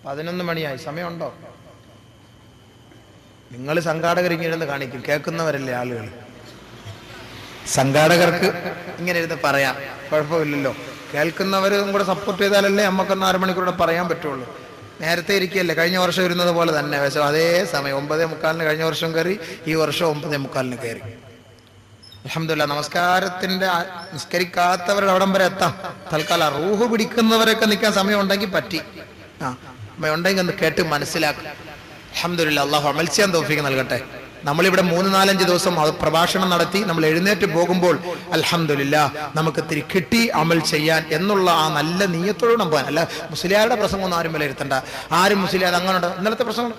11 മണിയായി. സമയമുണ്ടോ? നിങ്ങൾ സംഘാടകർ ഇങ്ങനെ ഇരുന്ന് കാണിക്കും, കേൾക്കുന്നവരല്ലേ ആളുകൾ. സംഘാടകർക്ക് ഇങ്ങനെ ഇരുന്ന് പറയാം, കുഴപ്പമില്ലല്ലോ. കേൾക്കുന്നവരും കൂടെ സപ്പോർട്ട് ചെയ്താലല്ലേ നമുക്കൊന്ന് 6 മണിക്കൂടെ പറയാൻ പറ്റുള്ളൂ. നേരത്തെ ഇരിക്കുകയല്ലേ, കഴിഞ്ഞ വർഷം ഇരുന്നത് പോലെ തന്നെ. പക്ഷേ അതേ സമയം 9:45 കഴിഞ്ഞ വർഷം കയറി, ഈ വർഷം 9:45 കയറി. അൽഹംദുലില്ലാ. നിസ്കരിക്കാത്തവരുടെ അവിടം വരെ എത്താം. തൽക്കാലം റൂഹ് പിടിക്കുന്നവരൊക്കെ നിൽക്കാൻ സമയം ഉണ്ടെങ്കിൽ പറ്റി. ഉണ്ടെങ്കിൽ ഒന്ന് കേട്ട് മനസ്സിലാക്കും. അൽഹംദുലില്ലാ. അല്ലാഹു അമൽ ചെയ്യാൻ തൗഫീഖ് നൽകട്ടെ. നമ്മളിവിടെ 3-4 ദിവസം പ്രഭാഷണം നടത്തി നമ്മൾ എഴുന്നേറ്റ് പോകുമ്പോൾ അൽഹംദുലില്ലാ നമുക്ക് തിരി കിട്ടി അമൽ ചെയ്യാൻ എന്നുള്ള ആ നല്ല നീയത്തോടെ നമ്മൾ പോകാൻ. അല്ല മുസ്ലിയാരുടെ പ്രസംഗം ഒന്നും ആരും വിലയിരുത്തണ്ട. ആരും മുസ്ലിയാർ അങ്ങനെ ഇന്നലത്തെ പ്രസംഗം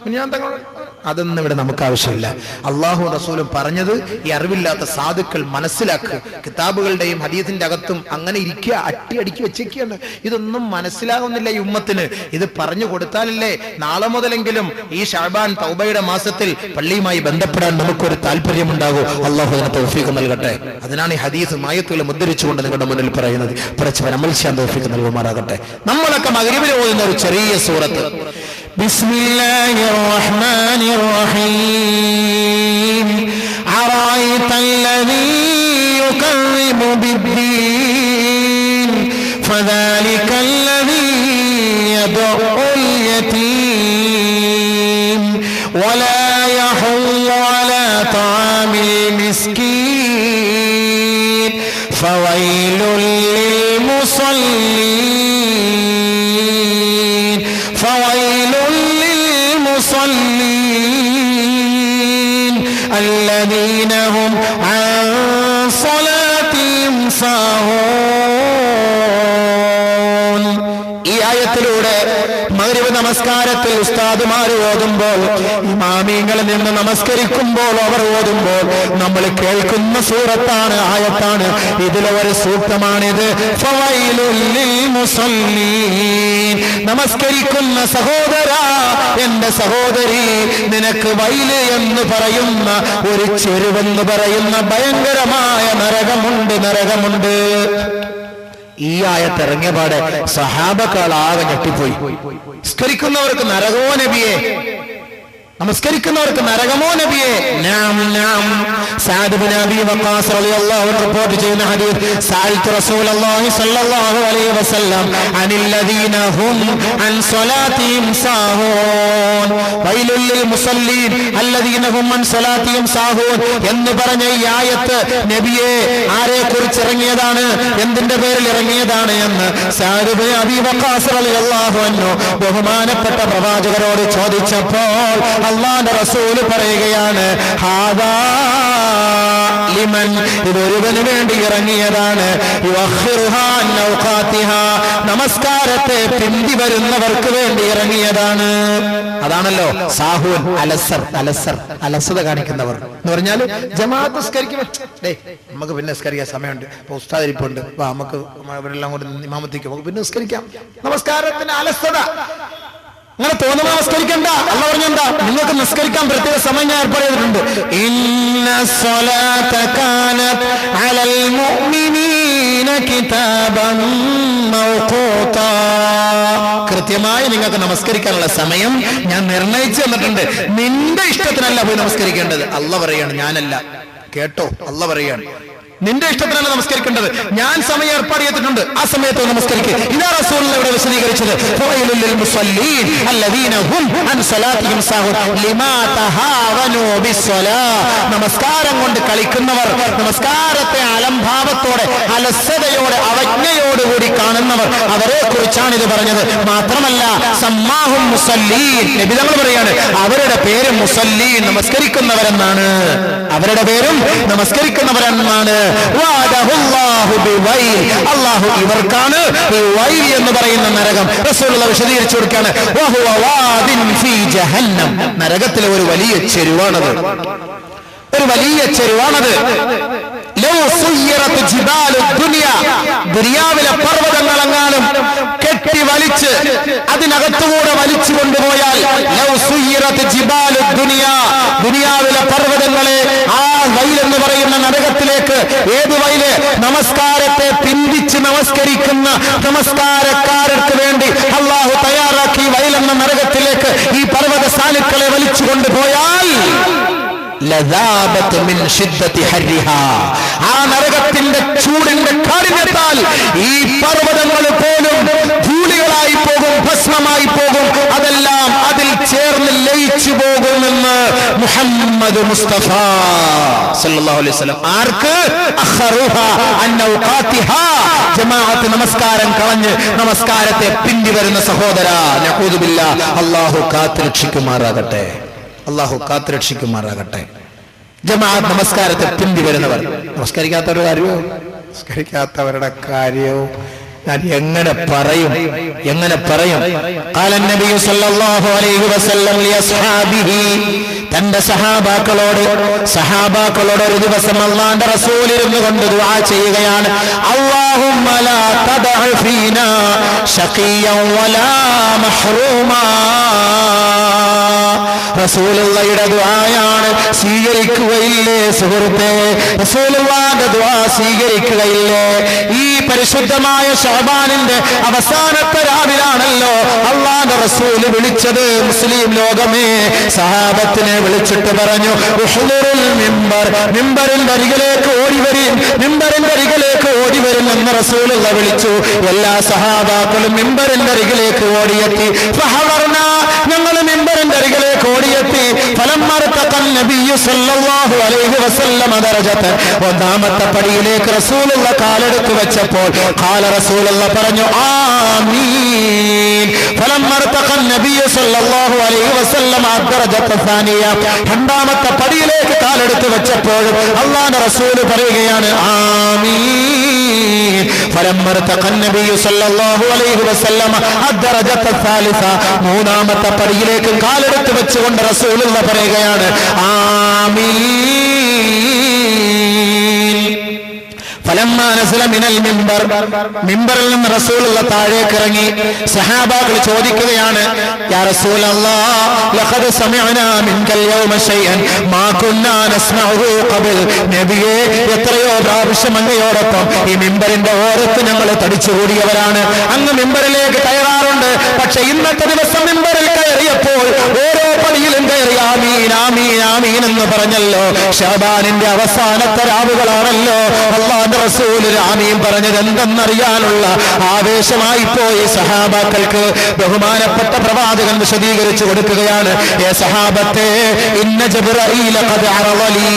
അതൊന്നും ഇവിടെ നമുക്ക് ആവശ്യമില്ല. അള്ളാഹു റസൂലും പറഞ്ഞത് ഈ അറിവില്ലാത്ത സാധുക്കൾ മനസ്സിലാക്കുക. കിതാബുകളുടെയും ഹദീസിന്റെ അകത്തും അങ്ങനെ ഇരിക്കുക, അടിക്കി വെച്ചേക്കാണ്. ഇതൊന്നും മനസ്സിലാകുന്നില്ല ഈ ഉമ്മത്തിന്. ഇത് പറഞ്ഞു കൊടുത്താലല്ലേ നാളെ മുതലെങ്കിലും ഈ ശഅബാൻ തൗബയുടെ മാസത്തിൽ പള്ളിയുമായി ബന്ധപ്പെടാൻ നമുക്കൊരു താല്പര്യമുണ്ടാകും. അള്ളാഹു അതിന് തൗഫീഖ് നൽകട്ടെ. അതിനാണ് ഈ ഹദീസ് ആയത്തുകൾ മുദ്രിച്ചുകൊണ്ട് നിങ്ങളുടെ മുന്നിൽ പറയുന്നത്. പടച്ചവൻ അമൽ ചെയ്യാൻ തൗഫീഖ് നൽകുമാറാകട്ടെ. നമ്മളൊക്കെ മഗ്രിബിൽ ഓതുന്ന ഒരു ചെറിയ സൂറത്ത് ബിസ്മില്ലാഹിർ റഹ്മാനിർ റഹീം അറഅയ്തല്ലദീ യുകദ്ദിബു ബിദ്ദീൻ ഫദാലികല്ലദീ യദ്ഉൽ യതീം വലാ യഹുല്ലു അലാ തആമിൽ മിസ്കീൻ ഫവൈലുൽ ലിൽ മുസല്ലീൻ ഫവൈലുൽ ലിൽ മുസല്ലീൻ الذين هم عن صلاتهم ساهون. ഈ ആയത്തിലൂടെ മഗ്രിബ് നമസ്കാരത്തിൽ ഉസ്താദുമാർ ഓതുമ്പോൾ, ഇമാമിങ്ങളിൽ നിന്ന് നമസ്കരിക്കുമ്പോൾ അവർ ഓതുമ്പോൾ നമ്മൾ കേൾക്കുന്ന സൂറത്താണ്, ആയത്താണ്. ഇതിലെ ഒരു സൂക്തമാണിത്. ഫവൈലുൽ ലിൽ മുസല്ലീൻ. നമസ്കരിക്കുന്ന സഹോദരാ, എന്റെ സഹോദരി, നിനക്ക് വൈല് എന്ന് പറയുന്ന ഒരു ചെരുവെന്ന് പറയുന്ന ഭയങ്കരമായ നരകമുണ്ട്. ഈ ആയത്ത് ഇറങ്ങിയ പാടെ സഹാബക്കളാകെ ഞെട്ടിപ്പോയി. നമസ്കരിക്കുന്നവർക്ക് നരകമോ നബിയെ, നമസ്കരിക്കുന്നവർക്ക് നരകമോ നബിയെ? സഅദ് ഇബ്നു അബീ വഖാസ് റളിയല്ലാഹു അൻഹു റിപ്പോർട്ട് ചെയ്യുന്ന ഹദീസ്, സഅൽതു റസൂലല്ലാഹി സ്വല്ലല്ലാഹു അലൈഹി വസല്ലം അനിൽ ലദീന ഹും അൻ സ്വലാത്തിഹിം സാഹൂൻ വൈലുൽ ലിൽ മുസല്ലീൻ അല്ലദീന ഹും അൻ സ്വലാത്തിഹിം സാഹൂൻ എന്ന് പറഞ്ഞ ഈ ആയത്ത് നബിയെ ആരെ കുറിച്ച് ഇറങ്ങിയതാണ്, എന്തിന്റെ പേരിൽ ഇറങ്ങിയതാണ് എന്ന് സഅദ് ഇബ്നു അബീ വഖാസ് റളിയല്ലാഹു അൻഹു ബഹുമാനപ്പെട്ട പ്രവാചകരോട് ചോദിച്ചപ്പോൾ അല്ലാഹുവിന്റെ റസൂൽ പറയുകയാണ്, ഹാദാ ലിമൻ, ഇതൊരുവന് വേണ്ടി ഇറങ്ങിയതാണ്. യുഅഖിറുഹാ അൻ ഔഖാതിഹാ, നമസ്കാരത്തെ പിന്തി വരുന്നവർക്ക് വേണ്ടി ഇറങ്ങിയതാണ്. അതാണല്ലോ സാഹൂൻ, അലസത കാണിക്കുന്നവർ എന്ന് പറഞ്ഞാൽ ജമാഅത്ത് നിസ്കരിക്കുമ്പോൾ നമുക്ക് പിന്നെ നിസ്കരിക്കാൻ സമയമുണ്ട്, ഇപ്പൊ ഉസ്താദിരിപ്പുണ്ട്, നമുക്ക് ഇവരെല്ലാം കൂടെ ഇമാമത്തിക്കും, നമുക്ക് പിന്നെ നിസ്കരിക്കാം. നമസ്കാരത്തിന് അലസത. അങ്ങനെ തോന്നുന്ന നമസ്കരിക്കണ്ട. അല്ലാഹു പറഞ്ഞെന്താ? നിങ്ങൾക്ക് നിസ്കരിക്കാൻ പ്രത്യേക സമയം ഞാൻ ഏർപ്പാട് ചെയ്തിട്ടുണ്ട്. ഇന്ന സ്വലാത കാനത് അലൽ മുഅ്മിനീന കിതാബൻ മൗഖൂതാ, കൃത്യമായി നിങ്ങൾക്ക് നമസ്കരിക്കാനുള്ള സമയം ഞാൻ നിർണയിച്ചു തന്നിട്ടുണ്ട്. നിന്റെ ഇഷ്ടത്തിനല്ല പോയി നമസ്കരിക്കേണ്ടത്. അല്ലാഹു പറയാണ്, ഞാനല്ല. കേട്ടോ, അല്ലാഹു പറയാണ്, നിന്റെ ഇഷ്ടത്തിനല്ല നമസ്കരിക്കേണ്ടത്, ഞാൻ സമയം ഏർപ്പാട് ചെയ്തിട്ടുണ്ട്, ആ സമയത്ത് നമസ്കരിക്കുക. ഇതാ റസൂൽ ഇവിടെ വിശദീകരിച്ചത്. ഫവൈലുൽ ലിൽ മുസല്ലീൻ അല്ലദീന ഹും അൻ സ്വലാത്തിഹിം സാഹൂൻ ലിമാ തഹാവനൂ ബിസ്സലാ. നമസ്കാരം കൊണ്ട് കളിക്കുന്നവർ, നമസ്കാരത്തെ അലംഭാവത്തോടെ, അലസതയോടെ, അവജ്ഞയോടുകൂടി കാണുന്നവർ, അവരെ കുറിച്ചാണ് ഇത് പറഞ്ഞത്. മാത്രമല്ല സമ്മാഹും മുസല്ലീൻ, നബി തങ്ങൾ പറയാണ് അവരുടെ പേര് മുസല്ലീൻ, നമസ്കരിക്കുന്നവരെന്നാണ്. അവരുടെ പേരും നമസ്കരിക്കുന്നവരെന്നാണ്. അല്ലാഹു ഇവർക്കാണ് ഈ വൈൽ എന്ന് പറയുന്ന നരകം റസൂലുള്ളാഹി വിശദീകരിച്ചു കൊടുക്കുകയാണ്. വഹുവ വാദിൻ ഫീ ജഹന്നം, നരകത്തിലെ ഒരു വലിയ ചെരുവാണത്, ഒരു വലിയ ചെരുവാണത്. ലൗ സുയ്യിറത് ജിബാലു ദുനിയ, ദുനിയാവിലെ പർവ്വതങ്ങളെങ്ങാനും കെട്ടി വലിച്ച് അതിനകത്തുകൂടെ വലിച്ചു കൊണ്ടുപോയാൽ, ലൗ സുയ്യിറത് ജിബാലു ദുനിയ, ദുനിയാവിലെ പർവ്വതങ്ങളെ ആ വൈൽ എന്ന് പറയുന്ന നരകത്തിലേക്ക്, ഏത് വൈല്? നമസ്കാരത്തെ പിന്തിച്ച് നമസ്കരിക്കുന്ന നമസ്കാരക്കാർക്ക് വേണ്ടി അല്ലാഹു തയ്യാറാക്കി വൈൽ എന്ന നരക വിളിച്ചു കൊണ്ടുപോയാൽ ആ നരകത്തിന്റെ ചൂടിന്റെ കാഠിന്യത്താൽ ഈ പർവ്വതങ്ങൾ പോലും ധൂളികളായി പോകും, ഭസ്മമായി പോകും, അതെല്ലാം അതിൽ ചേർന്ന് ലയിച്ചു പോകുമെന്ന് മുഹമ്മദ് മുസ്തഫ സല്ലല്ലാഹു അലൈഹി വസല്ലം. ആർക്ക്? ജമാഅത്ത് നമസ്കാരം കളഞ്ഞ് നമസ്കാരത്തെ പിന്തിവരുന്ന സഹോദര, നഊദു ബില്ലാഹ്, അല്ലാഹു കാത്തുരക്ഷിക്കുമാറാകട്ടെ, അല്ലാഹു കാത്തുരക്ഷിക്കുമാറാകട്ടെ. ജമാഅത്ത് നമസ്കാരത്തെ പിന്തിവരുന്നവർ, നമസ്കരിക്കാത്തവരുടെ കാര്യമോ നമസ്കരിക്കാത്തവരുടെ കാര്യവും ഞാൻ എങ്ങനെ പറയും? ഖാല നബി സല്ലല്ലാഹു അലൈഹി വസല്ലം ലിഅസ്ഹാബിഹി, തന്റെ സഹാബാക്കളോട് ഒരു ദിവസം അല്ലാഹുവിന്റെ റസൂൽ ഇരുന്നു കൊണ്ട് ദുആ ചെയ്യുകയാണ്. അല്ലാഹുമ്മ ലാ തദഅ ഫീനാ ശഖിയ്യൻ വലാ മഹ്റൂമാ. റസൂലുള്ളാഹിയുടെ ദുആയാണ്, സ്വീകരിക്കുകയില്ലേ സുഹൃത്തേ? റസൂലുള്ളാഹിന്റെ ദുആ സ്വീകരിക്കുകയില്ലേ? ഈ പരിശുദ്ധമായ ശഅബാനിന്റെ അവസാനത്തെ രാവിലാണല്ലോ അല്ലാഹുവിന്റെ റസൂൽ വിളിച്ചത്. മുസ്ലിം ലോകമേ, സഹാബത്തിനെ വിളിച്ചിട്ട് പറഞ്ഞു, ഉഹ്ദുറുൽ മിമ്പർ, മിമ്പറിന്റെ അരികിലേക്ക് ഓടിവരും, മിമ്പറിന്റെ അരികിലേക്ക് ഓടിവരും എന്ന് റസൂലുള്ള വിളിച്ചു. എല്ലാ സഹാബാക്കളും മിമ്പറിന്റെ അരികിലേക്ക് ഓടിയെത്തി. ഫഹദർനാ, ഞങ്ങൾ മിമ്പറിന്റെ അരികിലേക്ക് ഓടിയെത്തി. ഫലമ്മർതഖൻ നബിയ്യു സല്ലല്ലാഹു അലൈഹി വസല്ലം ദറജത, ഒന്നാമത്തെ പടിയിലേക്ക് റസൂലുള്ള കാലെടുത്ത് വെച്ചപ്പോൾ ഖാല, റസൂലുള്ള പറഞ്ഞു ആമീൻ. ഫലമ്മർതഖൻ നബിയ്യു സല്ലല്ലാഹു അലൈഹി വസല്ലം ദറജത സാനിയ, രണ്ടാമത്തെ പടിയിലേക്ക് കാലെടുത്ത് വെച്ചപ്പോൾ അല്ലാഹുവിന്റെ റസൂൽ പറയുകയാണ് ആമീൻ. ഫലമ്മർതഖൻ നബിയ്യു സല്ലല്ലാഹു അലൈഹി വസല്ലം ദറജത സാലിസ, മൂന്നാമത്തെ പടിയിലേക്ക് കാലെടുത്ത് വെച്ചുകൊണ്ട് റസൂലുള്ള പറയുകയാണ് ആമീൻ. ഫലമ്മാ നസല മിനൽ മിമ്പർ, മിമ്പറിൽ നിന്ന് റസൂലുള്ള താഴേക്ക് ഇറങ്ങി. സഹാബാക്കൾ ചോദിക്കുകയാണ്, യാ റസൂലല്ലാഹ്, ലഖദ് സമിഅനാ മിൻകൽ യൗമ ശൈഅൻ മാ കുന്നാ നസ്മഉഹു ഖബൽ. നബിയേ, എത്രയോ പ്രാവശ്യം അങ്ങയോടൊപ്പം ഈ മിമ്പറിന്റെ ഓരത്ത് ഞങ്ങൾ തടിച്ചുകൂടിയവരാണ്, അങ്ങ് മിമ്പറിലേക്ക് കയറാറുണ്ട്. പക്ഷെ ഇന്നത്തെ ദിവസം മിമ്പറിൽ കയറിയപ്പോൾ ഓരോ പടിയിലും കയറി ആമീൻ ആമീൻ ആമീൻ എന്ന് പറഞ്ഞല്ലോ. ശഅബാനിന്റെ അവസാനത്തെ രാവുകളാണല്ലോ. അല്ലാഹുവിന്റെ റസൂൽ ആമീൻ പറഞ്ഞത് എന്തെന്നറിയാനുള്ള ആവേശമായി പോയി സഹാബാക്കൾക്ക്. ബഹുമാനപ്പെട്ട പ്രവാചകൻ വിശദീകരിച്ചു കൊടുക്കുകയാണ്, ഏ സഹാബത്തെ, ഇന്ന ജിബ്രീല ഖദ് അറളലി,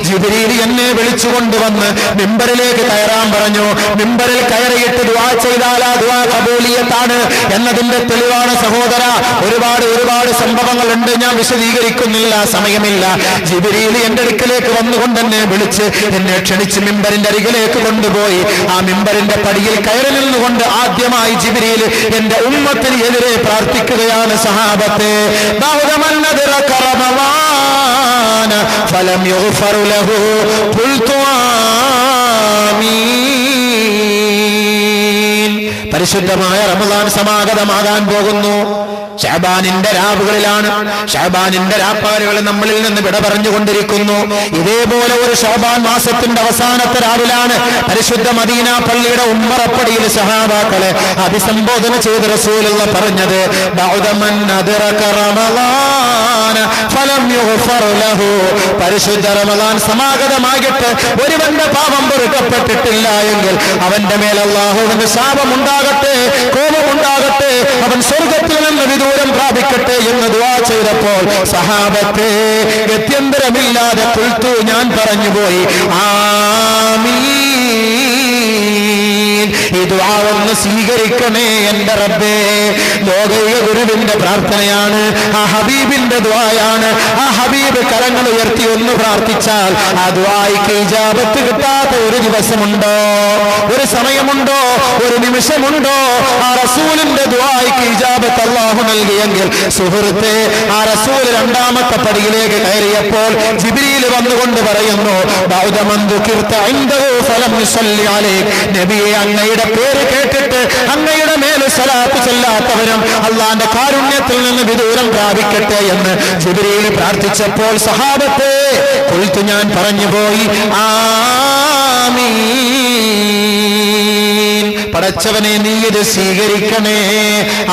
ജിബ്രീൽ എന്നെ വിളിച്ചു കൊണ്ടുവന്ന് മിമ്പറിലേക്ക് കയറാൻ പറഞ്ഞു. മിമ്പറിൽ കയറിയിട്ട് ദുആ ചെയ്താൽ ആ ദുആ ഖബൂലിയത്താണ് എന്നതിന്റെ തെളിവാണ് സഹോദര. ഒരുപാട് സംഭവങ്ങളുണ്ട്, ഞാൻ വിശദീകരിക്കുന്നില്ല, സമയമില്ല. ജിബ്രീൽ എന്റെ അടുക്കലേക്ക് വന്നുകൊണ്ട് എന്നെ വിളിച്ച് എന്നെ ക്ഷണിച്ച് മിമ്പറിന്റെ അരികിലേക്ക് കൊണ്ടുപോയി. ആ മിമ്പറിന്റെ പടിയിൽ കയറി നിന്നുകൊണ്ട് ആദ്യമായി ജിബ്രീൽ എന്റെ ഉമ്മത്തിന് എതിരെ പ്രാർത്ഥിക്കുകയാണ്. സഹാബത്തെ, ഫലം യുഗ്ഫർ ലഹു ഖുൽതു ആമീൻ. പരിശുദ്ധമായ റമദാൻ സമാഗതമാകാൻ പോകുന്നു. ശഅബാനിന്റെ രാവുകളിലാണ്. ശഅബാനിന്റെ രാപ്പാലുകൾ നമ്മളിൽ നിന്ന് വിട പറഞ്ഞുകൊണ്ടിരിക്കുന്നു. ഇതേപോലെ ഒരു ശഅബാൻ മാസത്തിന്റെ അവസാനത്തെ രാവിലാണ് പരിശുദ്ധ മദീന പള്ളിയുടെ ഉമ്മറപ്പടിയിൽ സഹാബാക്കളെ അഭിസംബോധന ചെയ്ത് റസൂലുള്ള പറഞ്ഞത്, ബഅദമൻ അദ്റക റമളാന ഫലം യുഗ്ഫർ ലഹു. പരിശുദ്ധ റമളാൻ സമാഗതമായിട്ട് ഒരുവന്റെ പാപം പൊറുക്കപ്പെട്ടിട്ടില്ല എങ്കിൽ അവന്റെ മേൽ അല്ലാഹുവിന്റെ ശാപമുണ്ടാകട്ടെ, കോപമുണ്ടാകട്ടെ, അവൻ സ്വർഗ്ഗത്തിൽ നിന്ന് ദൂരം പ്രാപിക്കട്ടെ എന്ന് ദുആ ചെയ്തപ്പോൾ സഹാബത്തെ, ഗത്യന്തരമില്ലാതെ ഖുൽതു, ഞാൻ പറഞ്ഞുപോയി ആമീൻ. ഈ ദുആ ഒന്ന് സ്വീകരിക്കണേ എന്റെ റബ്ബേ. ലോകൈക ഗുരുവിന്റെ പ്രാർത്ഥനയാണ്, ആ ഹബീബിന്റെ ദുആയാണ്. ആ ഹബീബ് കരങ്ങൾ ഉയർത്തി ഒന്ന് പ്രാർത്ഥിച്ചാൽ ആ ദുആയ്ക്ക് ഇജാബത്ത് കിട്ടാത്ത ഒരു ദിവസമുണ്ടോ, ഒരു സമയമുണ്ടോ, ഒരു നിമിഷമുണ്ടോ? ആ റസൂലിന്റെ ദുആയ്ക്ക് ഇജാബത്ത് അല്ലാഹു നൽകിയെങ്കിൽ സുഹൃത്തെ, ആ റസൂൽ രണ്ടാമത്തെ പടിയിലേക്ക് കയറിയപ്പോൾ ജിബ്രീൽ വന്നുകൊണ്ട് പറയുന്നു, നബിയെ, അങ്ങയുടെ പേര് കേട്ടിട്ട് അങ്ങയുടെ മേൽ സ്വലാത്ത് ചൊല്ലാത്തവരും അല്ലാഹുവിന്റെ കാരുണ്യത്തിൽ നിന്ന് വിദൂരം പ്രാപിക്കട്ടെ എന്ന് ജിബ്രീൽ പ്രാർത്ഥിച്ചപ്പോൾ സഹാബത്തെ, ഖുൽതു, ഞാൻ പറഞ്ഞുപോയി ആമീൻ. പടച്ചവനെ, നീ ഇത് സ്വീകരിക്കണേ.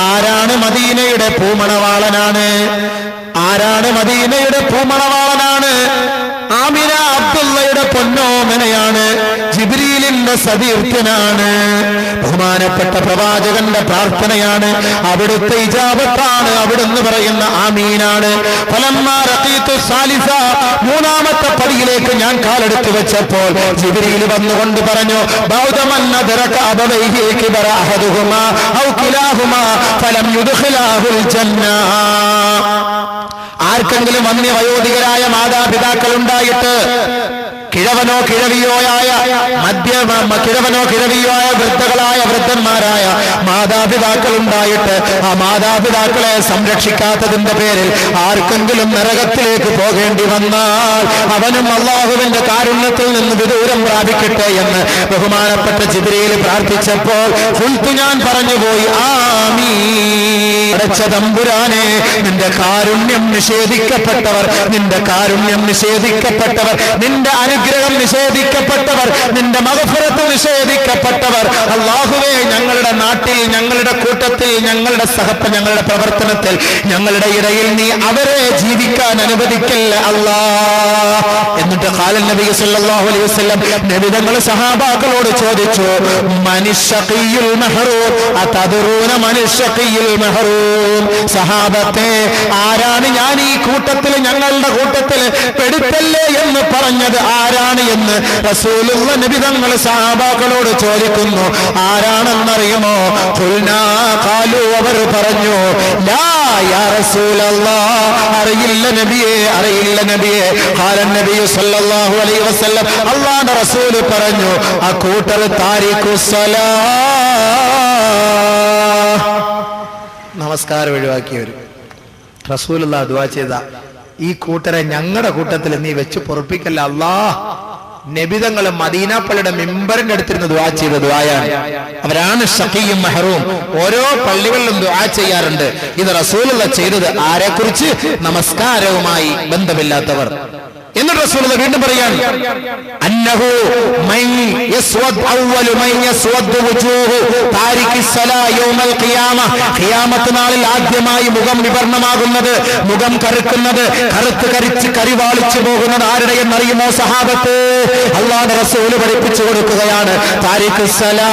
ആരാണ് മദീനയുടെ പൂമണവാളനാണ്? ആരാണ് മദീനയുടെ പൂമണവാളനാണ്? ആമിന അബ്ദുള്ളയുടെ പൊന്നോമനയാണ്, ജിബ്രീലിന്റെ സതീർത്ഥ്യനാണ്, ബഹുമാനപ്പെട്ട പ്രവാചകന്റെ പ്രാർത്ഥനയാണ്, അവിടുത്തെ ഇജാബത്താണ്, അവിടുന്ന് പറയുന്ന ആമീനാണ്. ഫലമ്മാ റഖീതു സാലിസ, മൂന്നാമത്തെ പടിയിലേക്ക് ഞാൻ കാലെടുത്തു വെച്ചപ്പോൾ ജിബ്രീൽ വന്നുകൊണ്ട് പറഞ്ഞു, ബൗദമൻ നദറക അബവൈഹി കിബറ അഹദുഹുമാ ഔ കിലാഹുമാ ഫലം യുദ്ഖിലാഹുൽ ജന്ന. ആർക്കെങ്കിലും വന്യവയോധികരായ മാതാപിതാക്കൾ ഉണ്ടായിട്ട് കിഴവനോ കിഴവിയോ ആയ വൃദ്ധകളായ വൃദ്ധന്മാരായ മാതാപിതാക്കൾ ഉണ്ടായിട്ട് ആ മാതാപിതാക്കളെ സംരക്ഷിക്കാത്തതിന്റെ പേരിൽ ആർക്കെങ്കിലും നരകത്തിലേക്ക് പോകേണ്ടി വന്നാൽ അവനും അല്ലാഹുവിന്റെ കാരുണ്യത്തിൽ നിന്ന് വിദൂരം പ്രാപിക്കട്ടെ എന്ന് ബഹുമാനപ്പെട്ട ജിബ്രീൽ പ്രാർത്ഥിച്ചപ്പോൾ ഖുൽതു, ഞാൻ പറഞ്ഞുപോയി, ആമീൻ. അടച്ച തമ്പുരാനെ, നിന്റെ കാരുണ്യം നിഷേധിക്കപ്പെട്ടവർ, നിന്റെ കാരുണ്യം നിഷേധിക്കപ്പെട്ടവർ, നിന്റെ അനുഗ്രഹം നിഷേധിക്കപ്പെട്ടവർ, നിന്റെ മഗ്ഫിറത്ത് നിഷേധിക്കപ്പെട്ടവർ, അല്ലാഹുവേ, ഞങ്ങളുടെ നാട്ടിൽ, ഞങ്ങളുടെ കൂട്ടത്തിൽ, ഞങ്ങളുടെ പ്രവർത്തനത്തിൽ, ഞങ്ങളുടെ ഇടയിൽ നീ അവരെ ജീവിക്കാൻ അനുവദിക്കല്ല അല്ലാഹ്. എന്നിട്ട് ഖാലൻ നബി സല്ലല്ലാഹു അലൈഹി വസല്ലം, നബി തങ്ങൾ സഹാബാക്കളോട് ചോദിച്ചു, മനിശ്ശഖിയുൽ മഹ്റൂം അതദറൂന മനിശ്ശഖിയുൽ മഹ്റൂം. സഹാബത്തെ, ആരാണ് ഞാൻ ഈ കൂട്ടത്തിൽ, ഞങ്ങളുടെ കൂട്ടത്തിൽ പെടുത്തല്ലേ എന്ന് പറഞ്ഞത് ആരാണ് എന്ന് റസൂലുള്ള നബി തങ്ങൾ സഹാബാക്കളോട് ചോദിക്കുന്നു. ആരാണെന്നറിയുമോ? ഖുൽനാ ഖാലു, അവർ പറഞ്ഞു, ലാ യാ റസൂലല്ലാഹ്, അറിയില്ല നബിയേ, അറിയില്ല നബിയേ. ഖാലൻ നബി സല്ലല്ലാഹു അലൈഹി വസല്ലം, അല്ലാഹുവിന്റെ റസൂൽ പറഞ്ഞു, ആ കൂട്ടർ താരിഖുസ്സലാ, നമസ്കാരം ഒഴിവാക്കിയവർ. റസൂലുള്ളാഹി ദുആ ചെയ്ത ഈ കൂട്ടരെ ഞങ്ങളുടെ കൂട്ടത്തിൽ നീ വെച്ച് പൊറുപ്പിക്കല്ല അല്ലാഹ്. നബിതങ്ങൾ മദീന പള്ളിയുടെ മിമ്പറിന്റെ അടുത്തിരുന്ന് ദുആ ചെയ്ത ദുആയാണ്. അവരാണ് ശഖിയും മഹ്റൂം. ഓരോ പള്ളികളിലും ദുആ ചെയ്യാറുണ്ട്. ഇത് റസൂലുള്ളാഹി ചെയ്തത് ആരെക്കുറിച്ച്? നമസ്കാരവുമായി ബന്ധമില്ലാത്തവർ. എന്നിട്ട് റസൂലുള്ളാഹി വീണ്ടും പറയാണ്, അന്നഹു മൻ യസ്വദ് അവ്വലു മൻ യസ്വദ് വുജൂഹു താരിഖിസ്സലാ യൗമൽ ഖിയാമ. ഖിയാമത്ത് നാളിൽ ആദ്യമായി മുഖം വിവർണമാകുന്നത്, മുഖം കറുക്കുന്നത്, കറുത്ത് കരിച്ച് കരിവാളിച്ചു പോകുന്നത് ആരുടെ എന്നറിയുമോ സഹാബത്ത്? അല്ലാഹുവിന്റെ റസൂൽ പഠിപ്പിച്ചു കൊടുക്കുകയാണ്, താരിഖിസ്സലാ,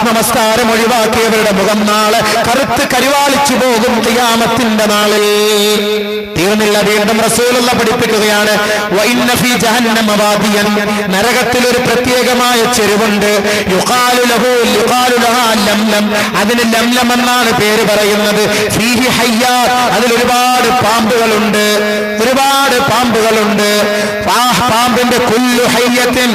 നമസ്കാരം ഒഴിവാക്കിയവരുടെ മുഖം നാളെ കറുത്ത് കരിവാളിച്ചു പോകും ഖിയാമത്തിന്റെ നാളിൽ. തീർന്നില്ല, വീണ്ടും റസൂലുള്ളാഹി പഠിപ്പിക്കുകയാണ്, വഇന്ന ഫീ ജഹന്നമ വാദിയൻ, നരകത്തിൽ ഒരു പ്രത്യേകമായ ചെരുവുണ്ട്, യുഖാലു ലഹാ ലംലം, അതിന് ലംലം എന്നാണ് പേര് പറയുന്നത്. ഫീഹി ഹയ്യാത്ത്, അതിൽ ഒരുപാട് പാമ്പുകളുണ്ട്, ഒരുപാട് പാമ്പുകളുണ്ട്. പാമ്പിന്റെ കുല്ലു ഹയ്യത്തിൻ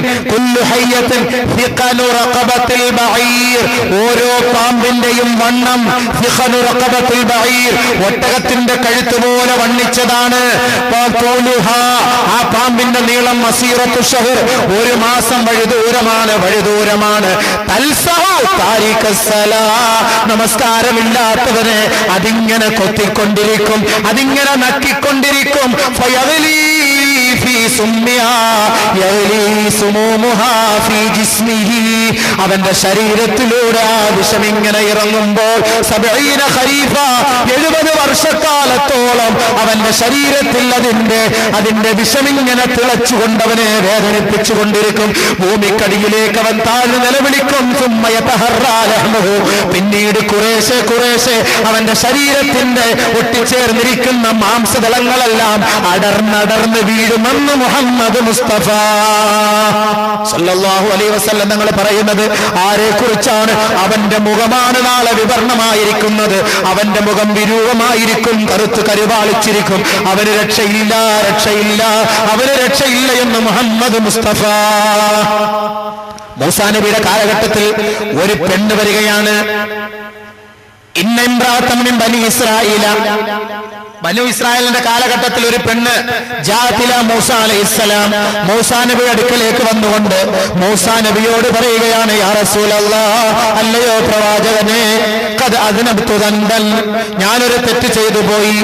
ഫിഖനു റഖബത്തിൽ ബഈർ, ഓരോ പാമ്പിന്റെയും വണ്ണം ഫിഖനു റഖബത്തിൽ ബഈർ, ഒട്ടകത്തിന്റെ കഴുത്ത് പോലെ വണ്ണിച്ചതാണ്. ആ പാമ്പിന്റെ നീളം മസീറത്തു ഷഹർ, ഒരു മാസം വഴിദൂരമാണ്. നമസ്കാരമില്ലാത്തവനെ അതിങ്ങനെ കൊത്തിക്കൊണ്ടിരിക്കും, അതിങ്ങനെ നക്കിക്കൊണ്ടിരിക്കും. അവന്റെ ശരീരത്തിലൂടെ ആ വിഷം ഇങ്ങനെ ഇറങ്ങുമ്പോൾ 70 വർഷക്കാലത്തോളം അവന്റെ ശരീരത്തിൽ അതിന്റെ വിഷമിങ്ങനെ തിളച്ചുകൊണ്ടവനെ വേദനിപ്പിച്ചുകൊണ്ടിരിക്കും. ഭൂമിക്കടിയിലേക്ക് അവൻ താഴ്ന്നു നിലവിളിക്കും. പിന്നീട് കുറേശ്ശെ അവന്റെ ശരീരത്തിന്റെ ഒട്ടിച്ചേർന്നിരിക്കുന്ന മാംസതളങ്ങളെല്ലാം അടർന്നടർന്ന് വീഴുമെന്ന് മുഹമ്മദ് മുസ്തഫ സല്ലല്ലാഹു അലൈഹി വസല്ലം തങ്ങൾ പറയുന്നത് ആരെ കുറിച്ചാണ്? അവന്റെ മുഖമാണ് നാളെ വിവർണമായിരിക്കുന്നത്. അവന്റെ മുഖം വിരൂപമായിരിക്കും, കറുത്ത് കരുവാളിച്ചിരിക്കും. അവന് രക്ഷയില്ല എന്ന് മുഹമ്മദ് മുസ്തഫ. മൂസാ നബിയുടെ കാലഘട്ടത്തിൽ ഒരു പെണ്ണ് വരികയാണ്. ഇന്ന ഇംറാഅത്തൻ മിൻ ബനി ഇസ്രായീല, ബനു ഇസ്രായേലിന്റെ കാലഘട്ടത്തിൽ ഒരു പെണ്ണ് ജാഅത്തില മൂസ അലൈഹിസ്സലാം, മൂസാ നബിയുടെ അടുക്കലേക്ക് വന്നുകൊണ്ട് മൂസാ നബിയോട് പറയുകയാണ്, യാ റസൂലല്ലാഹ്, അല്ലയോ പ്രവാചകനെ, ഖദ് അദ്നബ്തു ദൻബൻ, ഞാനൊരു തെറ്റ് ചെയ്തു പോയി,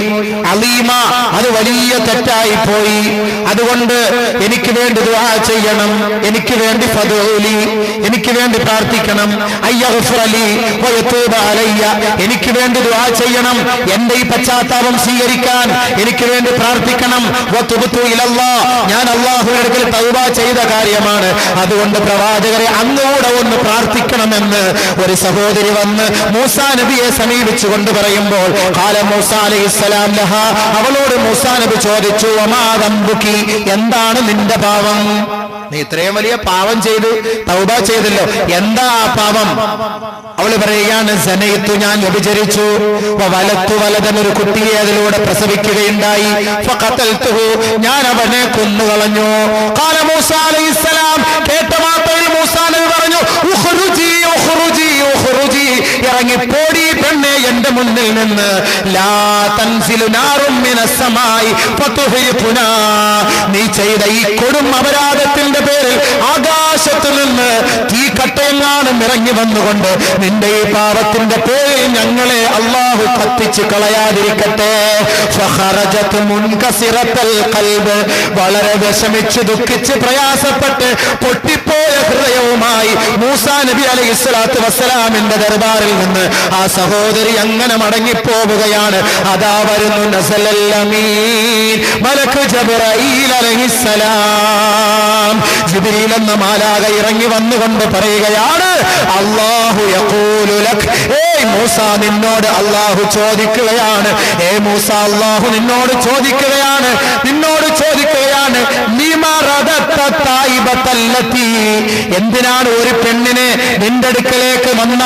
അലീമ, അത് വലിയ തെറ്റായി പോയി. അതുകൊണ്ട് എനിക്ക് വേണ്ടി ദുആ ചെയ്യണം, എനിക്ക് വേണ്ടി ഫദ്ഉലി, എനിക്ക് വേണ്ടി പ്രാർത്ഥിക്കണം. അയ്യഗ്ഫിറലി വയതൂബ അലയ്യ, എനിക്ക് വേണ്ടി ദുആ ചെയ്യണം, എന്റെ ഈ പശ്ചാത്താപം സ്വീകരിക്കാൻ എനിക്ക് വേണ്ടി പ്രാർത്ഥിക്കണം. വതുബ്തു ഇലല്ലാഹ്, ഞാൻ അല്ലാഹുവിന്റെ അടുക്കൽ തൗബ ചെയ്ത കാര്യമാണ്, അതുകൊണ്ട് പ്രവാചകരെ അങ്ങോട്ട് ഒന്ന് പ്രാർത്ഥിക്കണമെന്ന് ഒരു സഹോദരി വന്ന് മൂസാ നബിയെ സമീപിച്ചുകൊണ്ട് പറയുമ്പോൾ ഖാല മൂസാ അലൈഹിസ്സലാം ലഹാ, അവളോട് മൂസാ നബി ചോദിച്ചു, വമാ ദംബുകി, എന്താണ് നിന്റെ പാപം? നീ ഇത്രയും വലിയ പാപം ചെയ്തു തൗബ ചെയ്തല്ലോ, എന്താ ആ പാപം? അവള് പറയുകയാണ്, സനയിത്തു, ഞാൻ വ്യഭിചരിച്ചു, വലത്തു വലതൻ, ഒരു കുട്ടിയെ അതിലൂടെ പ്രസവിക്കുകയുണ്ടായി, ഫഖതൽതുഹു, ഞാൻ അവനെ കൊന്നുകളഞ്ഞു. ഖാല മൂസാ അലൈഹിസ്സലാം, കേട്ട മാത്രയിൽ മൂസാ നബി പറഞ്ഞു, ഉഖ്റുജി ഉഖ്റുജി ഉഖ്റുജി, ഇറങ്ങി പോടി പെണ്ണെ എന്റെ മുന്നിൽ നിന്ന്. ലാ തൻസിലു നാറും മിനസ് സമായി ഫതുഹ്രിഖുനാ, നീ ചെയ്ത ഈ കൊടും അപരാധത്തിന്റെ പേരിൽ ആകാശത്തു നിന്ന് തീ കട്ടയെങ്ങാനും ഇറങ്ങി വന്നുകൊണ്ട് നിന്റെ ഈ പാപത്തിന്റെ പേരിൽ ഞങ്ങളെ അല്ലാഹു കത്തിച്ച് കളയാതിരിക്കട്ടെ. ഫഖറജത് മുൻകസിറത്തൽ ഖൽബ്, വളരെ വിഷമിച്ച് ദുഃഖിച്ച് പ്രയാസപ്പെട്ട് പൊട്ടിപ്പോയ ഹൃദയവുമായി മൂസാ നബി അലൈഹിസ്സലാത്തു വസ്സലാമിന്റെ ദർബാറിൽ നിന്ന് ആ സഹോദരി അങ്ങനെ മടങ്ങിപ്പോവുകയാണ്. അതാ വരുന്നു നസലൽ അമീൻ, മലക്ക് ജിബ്രീൽ അലൈഹിസ്സലാം. ജിബ്രീൽ എന്ന മാലാഖ ഇറങ്ങി വന്നുകൊണ്ട് പറയുകയാണ്, അല്ലാഹു യഖൂലു ലക്, ഏയ് മൂസ, നിന്നോട് അല്ലാഹു ചോദിക്കുകയാണ്. ഏ മൂസ, അല്ലാഹു നിന്നോട് ചോദിക്കുകയാണ്, എന്തിനാണ് ഒരു പെണ്ണിനെ നിന്റെ അടുക്കലേക്ക് വന്ന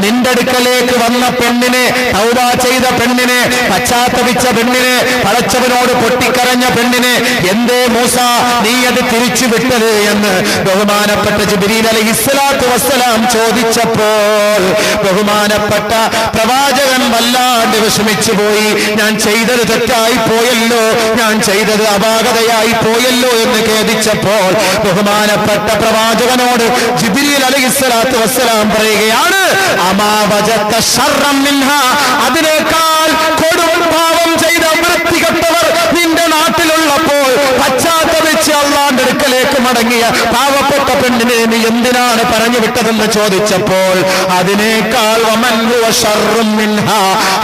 നിന്റെ അടുക്കലേക്ക് വന്ന പെണ്ണിനെ, തൗബ ചെയ്ത പെണ്ണിനെ, പശ്ചാത്തപിച്ച പെണ്ണിനെ, പടച്ചവനോട് പൊട്ടിക്കരഞ്ഞ പെണ്ണിനെ എന്തേ മൂസ നീ അത് തിരിച്ചു വിട്ടത് എന്ന് ബഹുമാനപ്പെട്ട ജിബ്രീൽ അലൈഹിസ്സലാത്തു വസ്സലാം ചോദിച്ചപ്പോൾ ബഹുമാനപ്പെട്ട പ്രവാചകൻ വല്ലാണ്ട് വിഷമിച്ചു പോയി. ഞാൻ ചെയ്തത് തെറ്റായി പോയല്ലോ, ഞാൻ ചെയ്തത് അപാകതയായി പോയല്ലോ എന്ന് ഖേദിച്ചപ്പോൾ ബഹുമാനപ്പെട്ട പ്രവാചകനോട് ജിബ്രീൽ അലൈഹിസ്സലാത്തു വസ്സലാം പറയുകയാണ്, അമാ വജത ശർറൻ മിൻഹാ, അതിനേക്കാൾ കൊടും പാപം ചെയ്ത വൃത്തികെട്ടവർ നിന്റെ നാട്ടിലുള്ളപ്പോൾ പശ്ചാത്തപിച്ച് അല്ലാഹുവിന്റെ അടുക്കലേക്ക് മടങ്ങിയ പാവപ്പെട്ട പെണ്ണിനെ നീ എന്തിനാണ് പറഞ്ഞു വിട്ടതെന്ന് ചോദിച്ചപ്പോൾ അതിനേക്കാൾ വമൻ ഹുവ ശർറുൻ മിൻഹാ,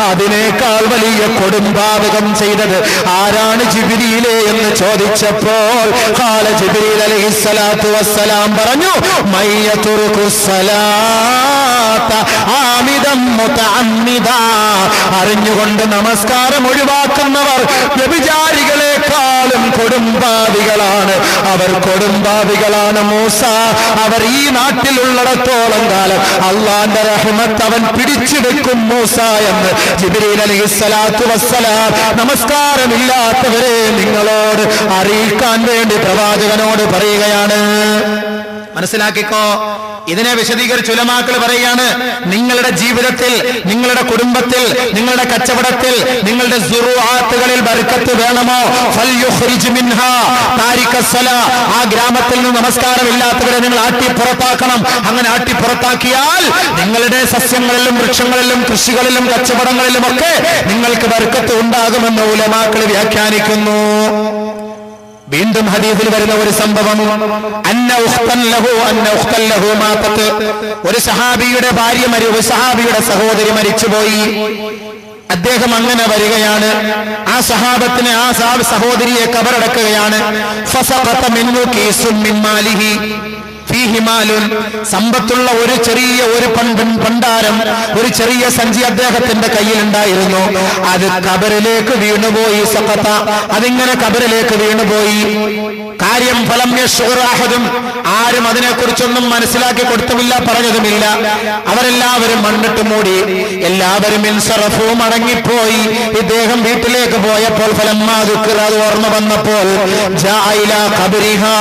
അതിനേക്കാൾ വലിയ കൊടുംപാതകം ചെയ്തത് ആരാണ് ജിബ്രീലേ എന്ന് ചോദിച്ചപ്പോൾ ഖാല ജിബ്രീൽ അലൈഹിസ്സലാത്തു വസ്സലാം പറഞ്ഞു, മയ്യതുറുകുസ്സലാത്ത ആമിദം മുതഅമ്മിദാ, അറിഞ്ഞുകൊണ്ട് നമസ്കാരം ഒഴിവാക്കുന്നവർ വ്യഭിചാരികളെക്കാളും കൊടുംപാവികളാണ്. അവർ കൊടുംപാവികളാണ് മൂസ. അവർ ഈ നാട്ടിലുള്ളിടത്തോളം കാലം അള്ളാന്റെ റഹ്മത്ത് അവൻ പിടിച്ചെടുക്കും മൂസ എന്ന് ജിബ്രീൽ അലൈഹിസ്സലാത്തു വസ്സലാം നമസ്കാരമില്ലാത്തവരെ നിങ്ങളോട് അറിയിക്കാൻ വേണ്ടി പ്രവാചകനോട് പറയുകയാണ്. മനസ്സിലാക്കിക്കോ, ഇതിനെ വിശദീകരിച്ച് ഉലമാക്കൾ പറയുകയാണ്, നിങ്ങളുടെ ജീവിതത്തിൽ, നിങ്ങളുടെ കുടുംബത്തിൽ, നിങ്ങളുടെ കച്ചവടത്തിൽ, നിങ്ങളുടെ സുറുആത്തുകളിൽ ബർക്കത്ത് വേണമോ, ഫൽയുഖ്രിജ് മിൻഹാ താരിഖസ്സലാ, ആ ഗ്രാമത്തിൽ നിന്ന് നമസ്കാരമില്ലാത്തവരെ നിങ്ങൾ ആട്ടി പുറത്താക്കണം. അങ്ങനെ ആട്ടി പുറത്താക്കിയാൽ നിങ്ങളുടെ സസ്യങ്ങളിലും വൃക്ഷങ്ങളിലും കൃഷികളിലും കച്ചവടങ്ങളിലും ഒക്കെ നിങ്ങൾക്ക് ബർക്കത്ത് ഉണ്ടാകുമെന്ന് ഉലമാക്കൾ വ്യാഖ്യാനിക്കുന്നു. വീണ്ടും ഹദീസിൽ വരുന്ന ഒരു സംഭവം, ഒരു സഹാബിയുടെ ഭാര്യ ഒരു സഹാബിയുടെ സഹോദരി മരിച്ചുപോയി. അദ്ദേഹം അങ്ങനെ വരികയാണ്, ആ സഹാബത്തിനെ, ആ സഹോദരിയെ കബറടക്കുകയാണ്. ഫസഖത മിൻഹു കീസുൻ മിൻ മാലിഹി ഫീഹി മാലുൻ, സമ്പത്തുള്ള ഒരു ചെറിയ ഒരു പണ്ടാരം, ഒരു ചെറിയ സഞ്ചി അദ്ദേഹത്തിന്റെ കയ്യിലുണ്ടായിരുന്നു. അത് കബറിലേക്ക് വീണുപോയി. സഖത, അതിങ്ങനെ കബറിലേക്ക് വീണുപോയി. കാര്യം ഫലം യശ്ഉർ അഹദും, ആരും അതിനെക്കുറിച്ചൊന്നും മനസ്സിലാക്കി കൊടുത്തുമില്ല, പറഞ്ഞതുമില്ല. അവരെല്ലാവരും മണ്ണിട്ട് മൂടി, എല്ലാവരും ഇൻസറഫു, മടങ്ങിപ്പോയി. ഇദ്ദേഹം വീട്ടിലേക്ക് പോയപ്പോൾ ഫലമ്മാ ദുഃഖിറ, അത് ഓർമ്മ വന്നപ്പോൾ ജാഅ ഇലാ ഖബരിഹാ,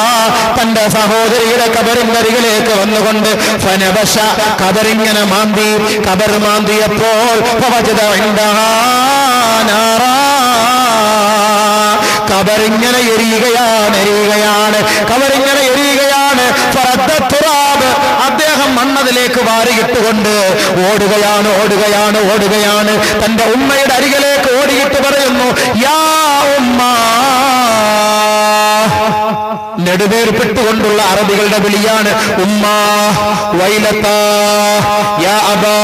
തന്റെ സഹോദരിയുടെ കബറിന്റെ അരികിലേക്ക് വന്നുകൊണ്ട് ഫനബശ, കബറിങ്ങനെ മാന്തി. കബർ മാന്തിയപ്പോൾ ഫവജദ ഇൻദഹാ നാറാ, കബറിങ്ങനെ എരിയുകയാണ്, കബറിങ്ങനെ എരിയുകയാണ്. ഫറദ്ദത്തുറാബ്, അദ്ദേഹം മണ്ണതിലേക്ക് വാരിയിട്ടുകൊണ്ട് ഓടുകയാണ്. തന്റെ ഉമ്മയുടെ അരികിലേക്ക് ഓടിയിട്ട് പറയുന്നു, യാ ഉമ്മ നെടുവേർപ്പെട്ടുകൊണ്ടുള്ള അറബികളുടെ വിളിയാണ് ഉമ്മാ വൈലത്താ യാ അബാ.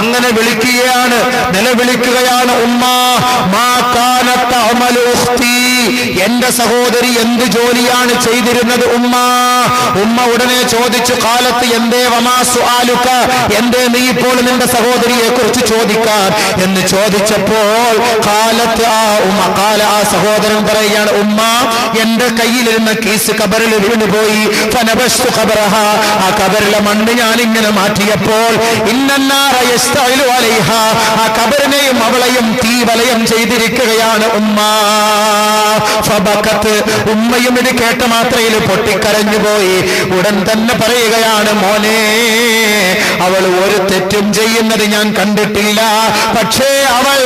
അങ്ങനെ വിളിക്കുകയാണ്, നിലവിളിക്കുകയാണ്. ഉമ്മാ മാ കാനത അമലു ഉഖ്തി, എന്റെ സഹോദരി എന്ത് ജോലിയാണ് ചെയ്തിരുന്നത് ഉമ്മ? ഉമ്മ ഉടനെ ചോദിച്ചു, കാലത്ത് എന്തേ വമാ സുആലുക, എന്തേ നീ ഇപ്പോൾ നിന്റെ സഹോദരിയെ കുറിച്ച് ചോദിക്കാൻ എന്ന് ചോദിച്ചപ്പോൾ കാലത്ത് ആ സഹോദരൻ പറയുകയാണ്, ഉമ്മ എന്റെ കയ്യിലിരുന്ന കീസ് കബറിൽ വീണുപോയി. ഫനബസ്തു ഖബറഹ, ആ കബറിലെ മണ്ണ് ഞാൻ ഇങ്ങനെ മാറ്റിയപ്പോൾ ഇന്നന്നാറ യസ്തഇലു അലൈഹ, ആ കബറിനെയും അവളെയും തീ വലയം ചെയ്തിരിക്കുകയാണ് ഉമ്മ. ഫബകത്ത്, ഉമ്മയും ഇത് കേട്ട മാത്രയിൽ പൊട്ടിക്കരഞ്ഞുപോയി. ഉടൻ തന്നെ പറയുകയാണ്, മോനെ അവൾ ഒരു തെറ്റും ചെയ്യുന്നത് ഞാൻ കണ്ടിട്ടില്ല, പക്ഷേ അവൾ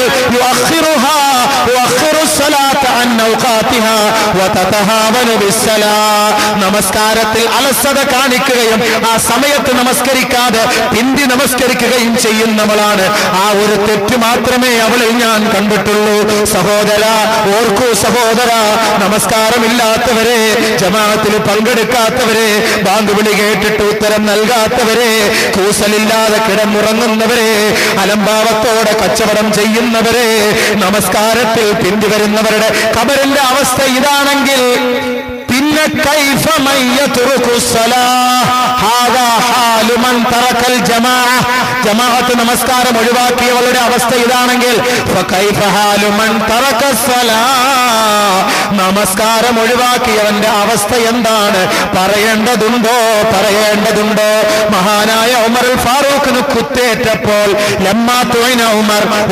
നമസ്കാരത്തിൽ അലസത കാണിക്കുകയും ആ സമയത്ത് നമസ്കരിക്കാതെ പിന്തി നമസ്കരിക്കുകയും ചെയ്യുന്നവളാണ്. ആ ഒരു തെറ്റ് മാത്രമേ അവളിൽ ഞാൻ കണ്ടിട്ടുള്ളൂ. സഹോദര, ഓർക്കൂ സഹോദര, നമസ്കാരമില്ലാത്തവരെ, ജമാഅത്തിൽ പങ്കെടുക്കാത്തവരെ, ബാങ്ക് വിളി കേട്ടിട്ട് ഉത്തരം നൽകാത്തവരെ, കൂസലില്ലാതെ കിടന്നുറങ്ങുന്നവരെ, അലംഭാവത്തോടെ കച്ചവടം ചെയ്യുന്നവരെ, നമസ്കാരത്തിൽ പിന്തുവരുന്നവരുടെ ഖബറിന്റെ അവസ്ഥ ഇതാണെങ്കിൽ പിന്നെ കൈഫ മൻ യത്റുകു സ്വലാഹ് ഹാദാ ഹാലു മൻ തറക്കൽ ജമാഅ, ജമാഅത്ത് നമസ്കാരം ഒഴിവാക്കിയവളുടെ അവസ്ഥ ഇതാണെങ്കിൽ ഫകൈഫ ഹാലു മൻ തറക സ്വലാഹ്, നമസ്കാരം ഒഴിവാക്കിയവന്റെ അവസ്ഥ എന്താണ്? പറയേണ്ടതുണ്ടോ? മഹാനായ ഉമറുൽ ഫാറൂഖിന് കുത്തേറ്റപ്പോൾ, ലമ്മാ തുഇന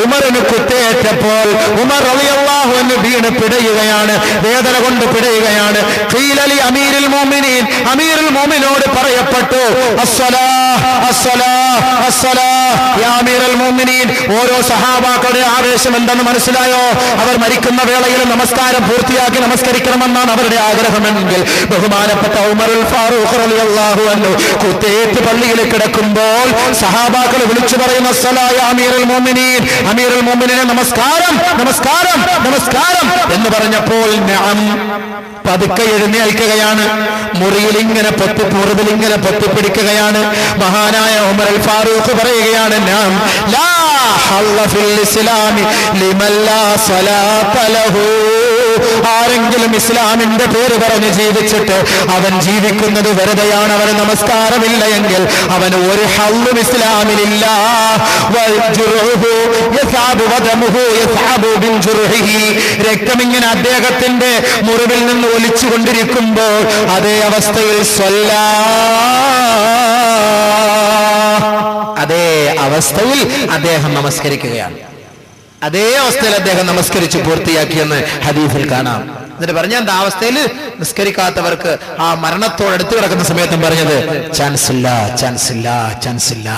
ഉമറിന് കുത്തേറ്റപ്പോൾ ഉമർ റളിയല്ലാഹു അൻഹു വീണ് പിടയുകയാണ്, വേദന കൊണ്ട് പിടയുകയാണ്. ഖീല ലി അമീറുൽ മുഅ്മിനീൻ, അമീറുൽ മുഅ്മിനോട് പറയപ്പെട്ടു, അസ്സലാഹ് അസ്സലാഹ് അസ്സലാഹ് യാ അമീറുൽ മുഅ്മിനീൻ. ഓരോ സഹാബാക്കളുടെ ആവേശം എന്തെന്ന് മനസ്സിലായോ? അവർ മരിക്കുന്ന വേളയിൽ നമസ്കാരം പൂർത്തിയാക്കി നമസ്കരിക്കണമെന്നാണ് അവരുടെ ആഗ്രഹമെങ്കിൽ ബഹുമാനപ്പെട്ട ഉമറുൽ ഫാറൂഖ് റളിയല്ലാഹു അൻഹു കുത്തേറ്റ് പള്ളിയിൽ കിടക്കുമ്പോൾ സഹാബാക്കൾ വിളിച്ചു പറയുന്ന അസ്സലാഹ് യാ അമീറുൽ മുഅ്മിനീൻ, അമീറുൽ മുഅ്മിനീനെ നമസ്കാരം നമസ്കാരം നമസ്കാരം എന്ന് പറഞ്ഞപ്പോൾ നഅം പതുക്കെ എഴുന്നേൽക്കുകയാണ്. മുറിയിൽ ഇങ്ങനെ പൊത്തിപ്പിടിക്കുകയാണ്. മഹാനായ ഉമറുൽ ഫാറൂഖ് പറയുകയാണ്, നാം ലാ ഹല്ല ഫിൽ ഇസ്ലാമി ലിമൻ ലാ സ്വലാത ലഹു, ആരെങ്കിലും ഇസ്ലാമിന്റെ പേര് പറഞ്ഞ് ജീവിച്ചിട്ട് അവൻ ജീവിക്കുന്നത് വെറുതെയാണ്, അവന് നമസ്കാരമില്ല എങ്കിൽ അവന് ഒരു ഹല്ലും ഇസ്ലാമിലില്ല. രക്തമിങ്ങനെ അദ്ദേഹത്തിന്റെ മുറിവിൽ നിന്ന് ഒലിച്ചുകൊണ്ടിരിക്കുമ്പോൾ അതേ അവസ്ഥയിൽ അതേ അവസ്ഥയിൽ അദ്ദേഹം നമസ്കരിക്കുകയാണ്. അതേ അവസ്ഥയിൽ അദ്ദേഹം നമസ്കരിച്ച് പൂർത്തിയാക്കിയെന്ന് ഹദീസിൽ കാണാം. എന്നിട്ട് പറഞ്ഞ എന്താ അവസ്ഥയിൽ നിസ്കരിക്കാത്തവർക്ക് ആ മരണത്തോടടുത്ത് കിടക്കുന്ന സമയത്തും പറഞ്ഞത് ചാൻസ് ഇല്ല.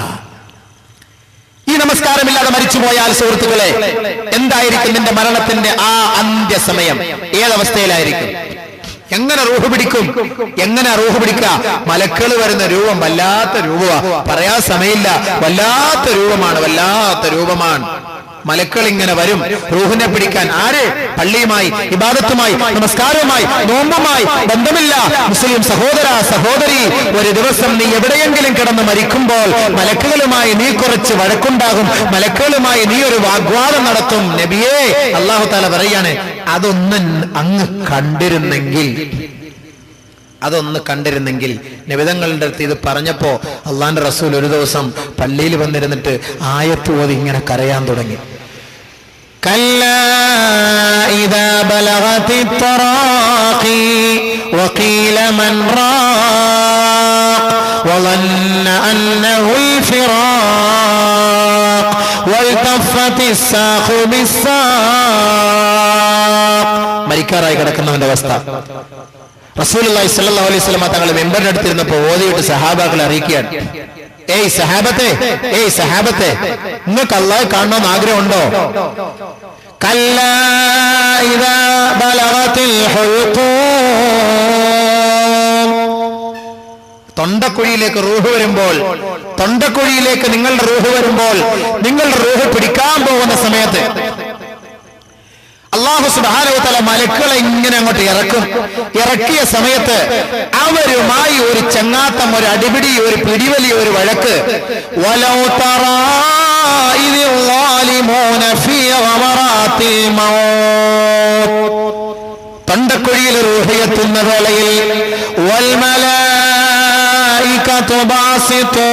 ഈ നമസ്കാരമില്ലാതെ മരിച്ചുപോയാൽ സുഹൃത്തുക്കളെ, എന്തായിരിക്കും നിന്റെ മരണത്തിന്റെ ആ അന്ത്യസമയം? ഏതവസ്ഥയിലായിരിക്കും? എങ്ങനെ റൂഹ് പിടിക്കും? എങ്ങനെ റൂഹ് പിടിക്കുക? മലക്കൾ വരുന്ന രൂപം വല്ലാത്ത രൂപമാണ്, പറയാൻ സമയമില്ല. വല്ലാത്ത രൂപമാണ്. മലക്കൾ ഇങ്ങനെ വരും റൂഹിനെ പിടിക്കാൻ. ആര്? പള്ളിയുമായി, ഇബാദത്തുമായി, നമസ്കാരവുമായി, നോമ്പുമായി ബന്ധമില്ല മുസ്ലിം സഹോദര സഹോദരി, ഒരു ദിവസം നീ എവിടെയെങ്കിലും കിടന്ന് മരിക്കുമ്പോൾ മലക്കുകളുമായി നീ കുറച്ച് വഴക്കുണ്ടാകും, മലക്കുകളുമായി നീ ഒരു വാഗ്വാദം നടത്തും. നബിയേ, അല്ലാഹു തആല പറയാണ്, അതൊന്ന് കണ്ടിരുന്നെങ്കിൽ നബിതങ്ങളുടെ അടുത്ത് ഇത് പറഞ്ഞപ്പോ അള്ളാന്റെ റസൂൽ ഒരു ദിവസം പള്ളിയിൽ വന്നിരുന്നിട്ട് ആയത്ത് ഓതി ഇങ്ങനെ കരയാൻ തുടങ്ങി. കല്ലാ ഇദാ ബലഗതി തറാഖി വഖീല മൻ റാഖ് വളന്ന അന്നഹുൽ ഫിറാഖ് വൽതഫത്തിസ് സാഖു ബിസ്സാഖ്. മരിക്കാറായി കിടക്കുന്നവന്റെ അവസ്ഥ റസൂലുള്ളാഹി സ്വല്ലല്ലാഹു അലൈഹി വസല്ലം തങ്ങൾ മെമ്പറിന്റെ അടുത്തിരുന്നപ്പോൾ ഓതിയിട്ട് സഹാബാക്കളെ അറിയിക്കുകയാണ്, ഏയ് സഹാബത്തെ, നിങ്ങൾക്ക് അല്ലാഹയെ കാണണമെന്ന് ആഗ്രഹമുണ്ടോ? കല്ലാ ഇദാ ബലഗതിൽ ഹുൽഖൂം, തൊണ്ടക്കുഴിയിലേക്ക് റൂഹ് വരുമ്പോൾ, തൊണ്ടക്കുഴിയിലേക്ക് നിങ്ങളുടെ റൂഹ് വരുമ്പോൾ, നിങ്ങളുടെ റൂഹ് പിടിക്കാൻ പോകുന്ന സമയത്ത് അല്ലാഹു സുബ്ഹാനഹു വ തആല മലക്കുകളെ ഇങ്ങനെ അങ്ങോട്ട് ഇറക്കിയ സമയത്ത് അവരുമായി ഒരു ചങ്ങാത്തം, ഒരു അടിപിടി, ഒരു പിടിവലി, ഒരു വഴക്ക്. വലൗ തറാ ഇദിൽ ളാലിമൂന ഫീ ഗമറാത്തിൽ മൗത്ത്, തൊണ്ടക്കുഴിയിൽ റൂഹ് എത്തുന്ന വേളയിൽ വൽ മലായികതു ബാസിതു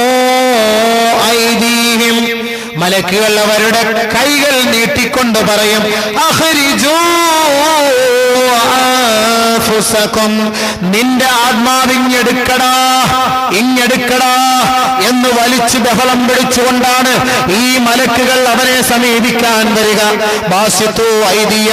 ഐദീഹിം, മലക്കുകൾ അവരുടെ കൈകൾ നീട്ടിക്കൊണ്ട് പറയും അഖ്രിജൂ അൻഫുസകും, നിന്റെ ആത്മാവിങ്ങെടുക്കടാ, ഇങ്ങെടുക്കടാ എന്ന് വലിച്ചു ബഹളം പിടിച്ചുകൊണ്ടാണ് ഈ മലക്കുകൾ അവനെ സമീപിക്കാൻ വരിക. ബാസിതു ഐദിയ